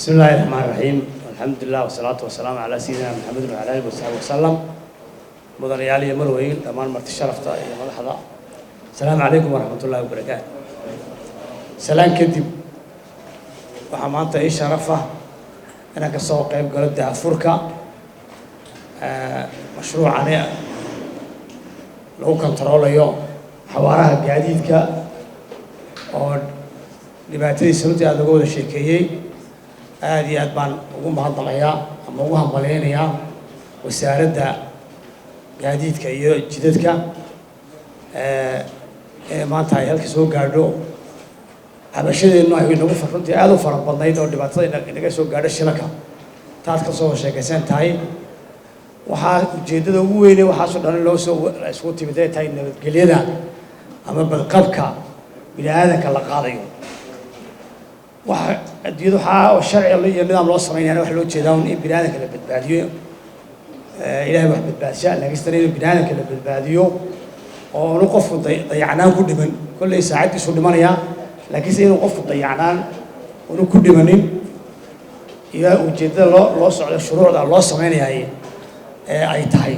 بسم الله الرحمن الرحيم والحمد لله والصلاة والسلام على سيدنا محمد وعلى آله وصحبه وسلم مدن يالي مروين أمان مرت الشرف يا ملحظة. السلام عليكم ورحمة الله وبركاته. سلام كدب وحمانت إيش شرفه أنا كسوق قيب قلت أفريقيا مشروع عليه لو كنترول يوم حوارها جديد كا أو لبعتي سنتي هذا قول الشيكية هذه أدبان وقوم بهالضمية أما وهم بلينيا وسارد جديد كا جديد كا ما تايل كسوق قادو حبشة إنه هو نقول فرنتي هذا فرق بالنايد أو لبعتي إنك كسوق قاد الشلكة تاعت كسوق الشيكسين تاي وحا جديد وويني وحاسو دان لو سو اسكو تيمدي تاي نبدغليدا اما بالقبكا الى هذا كلا قادايو waxa adiyadu waxa sharci iyo nidaam loo sameeyay wax loo jeedaan in binaadamka la badbaadiyo ilaahay wax badbaadiyo laakiin in binaadamka la badbaadiyo oo uu qof dayacnaan ku dhiman kulli saacadiisu dhimanaya laakiin inuu qof dayacnaan uu ku dhimanin ila ujeedada loo socdo shuruucda loo sameeyay ay tahay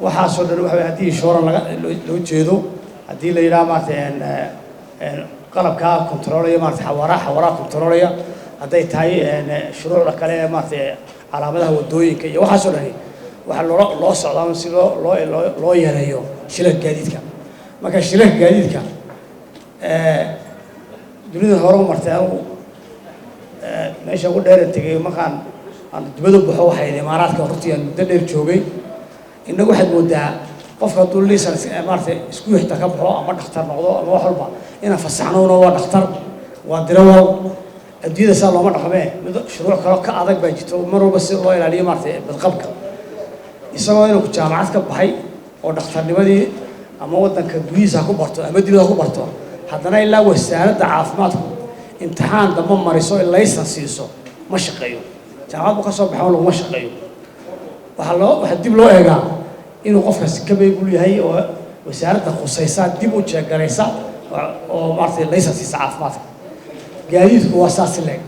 waxa soo dhan waxa hadii shooran loo jeedo hadii la yiraahdo maarteen qalabka controlaya maarteen xawaara controlaya haday tahay shuruucda kale maarteen calaamadaha wadooyinka iyo waxa soo dhan waxa loo socdaa si loo yareeyo shilka gaadiidka marka shilka gaadiidka dunida hore marteen meesha ugu dheer tagay markaan aan dibadda baxo waxay imaaraadka hortii aan muddo dheer joogay inagu waxaad moodaa qofka hadduu liisan maartay isku xigta ka baxo ama dhakhtar noqdo ama wax walba inaan fasaxnoono waa dhakhtar waa dirawal adduunyada saa looma dhaqmee mid shuruuc kale ka adag baa jirto mar walba si loo ilaaliyo maartay badqabka isagoo inuu jaamacad ka baxay oo dhakhtarnimadii ama wadanka gudihiisa ku barto ama dibadda ku barto haddana ilaa wasaaradda caafimaadku imtixaan damba mariso in laysan siiso ma shaqeeyo jaamacad ka soo baxay lagu shaqeeyo waxa dib loo eegaa inuu qofkaas ka beegul yahay oo wasaaradda khusaysa dib u jeegaraysa oo maartay laysansiisa caafimaadka gaadiidku waa saas leeg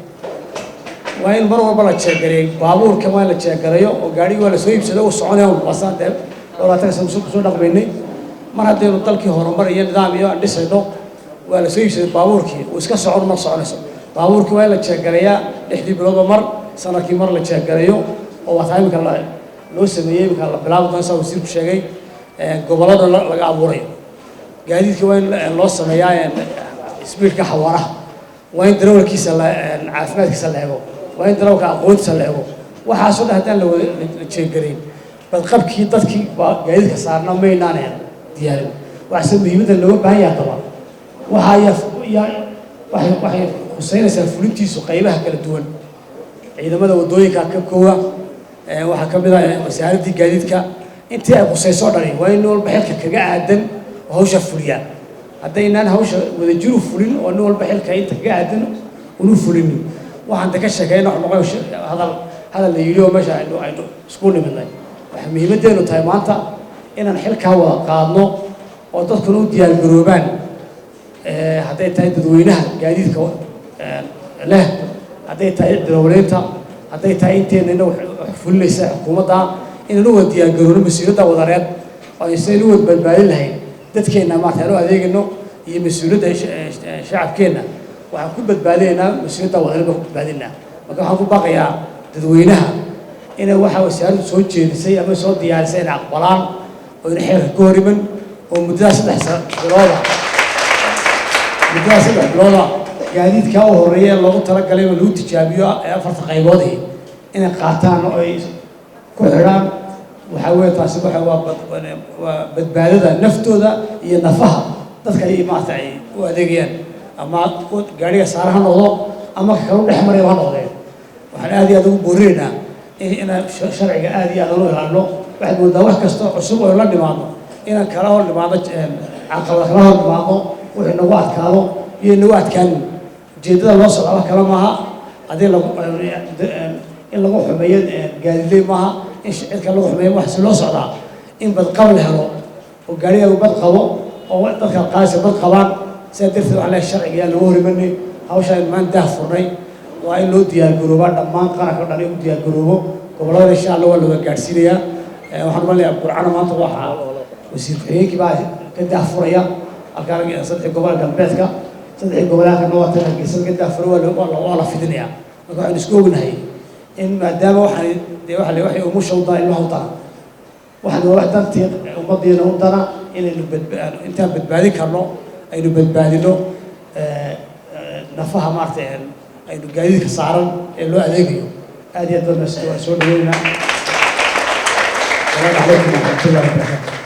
waa in mar walba la jeegareeyo baabuurka waa la jeegareeyo oo gaariga waa la soo iibsado oo soconayo wasaade dowladda soo dhaqmeynay mar haddii dalkii horumar iyo nidaam iyo dhisaydo waa la soo iibsaday baabuurkii oo iska socon ma soconayso baabuurkii waa la jeegareeyaa 6 bilood mar sanadkii mar la jeegareeyo oo waxa loo sameeyay marka la bilaabo doonsa wasiirku sheegay gobolada laga abuuray gaadiidka waa in loo sameeyaa isbiirka xawaaraha waa in darawalkiisa caafimaadkiisa la eego waa in darawalka aqoontiisa la eego waxa soo dhahdaan la jeegareyn badqabkii dadkii gaadiidka saarna meynaan diyaarin waxa muhiimada loo baahan yahay daba waxay xuseynaysaa fulintiisu qaybaha kala duwan ciidamada wadooyinka ka koowa waxa ka mid ah wasaaradda gaadiidka intii ay qusayso dhari waa in walba xilka kaga aadan hawsha fuliya hadaynaan hawsha wada jiru fulin oo in walba xilka inta kaga aadan uu fulin waxaan ka sheekayna noqon hadal la yiri oo meesha aynu isku nimadnay waxa muhiimadeenu tahay maanta inaan xilka wada qaadno oo dadku u diyaar garoobaan haday tahay dadweynaha gaadiidka leh haday tahay darawaliinta haday tahay inteena fulinaysa xukuumadda inuu wadiyaa garoon mas'uuliyadda wadareed oo ay wad badbaadin lahayn dadkeena ma taano adeegno iyo mas'uuliyadda shacabkeena waxaan ku badbaadinaa mas'uuliyadda wadareed ku badbaadinaa marka waxaan ku baaqayaa dadweynaha inay waxa wasaaraddu soo jeedisay ama soo diyaarisay in aqbalaan oo in xeerka ka horiman oo muddo 3 bilooda gaadiidka oo horeeya loogu talagalay in lagu tijaabiyo 4 qaybood inay qaataan oo ay ku xiraan waxa weey taasi waa badbaadada naftooda iyo nafaha dadka ay maartay u adeegayaan ama gaariga saaraha noqdo ama kala dhexmaray waa noqdeen waxaan aad iyo aad ugu boorinaynaa in sharciga aad iyo aad loo ilaaliyo waxa moodaa wax kasta cusub oo la dhimaado in kala hor dhimaado caqabad kala hor dhimaado wixii nagu adkaado iyo nagu adkaan jeedada loo socdo kala maaha adii in lagu xumeeyo gaadiidley maaha in shicirka lagu xumeeyo wax si loo socdaa in badqab la helo oo gaariga bad qabo oo dadka qaasi bad qabaan sida darteed waxa la sharciga lagu horimanay hawshan maan daah furnay وإن لو ديار جروبات دمان قنا كنا نيجي ديار جروبه قبل إن شاء الله ولا بقارسينيا وحنا لي القرآن ما توقع وسير هيك بعد كده فريا أكان صدق قبل جنبتك صدق قبل آخر نوع تنا صدق كده فروا ولا في الدنيا ما قاعد نسكوب نهاي إن ما دام واحد ده واحد لواحد ومش هوضا إلا هوضا واحد تنتي ومضينا هوضنا إن أنت بتبادي كرنو أي بتبادي له نفها مرتين أي قاعد كسارن اللي هو أديكيو هذه الدنيا سوى لنا السلام عليكم ورحمة الله وبركاته.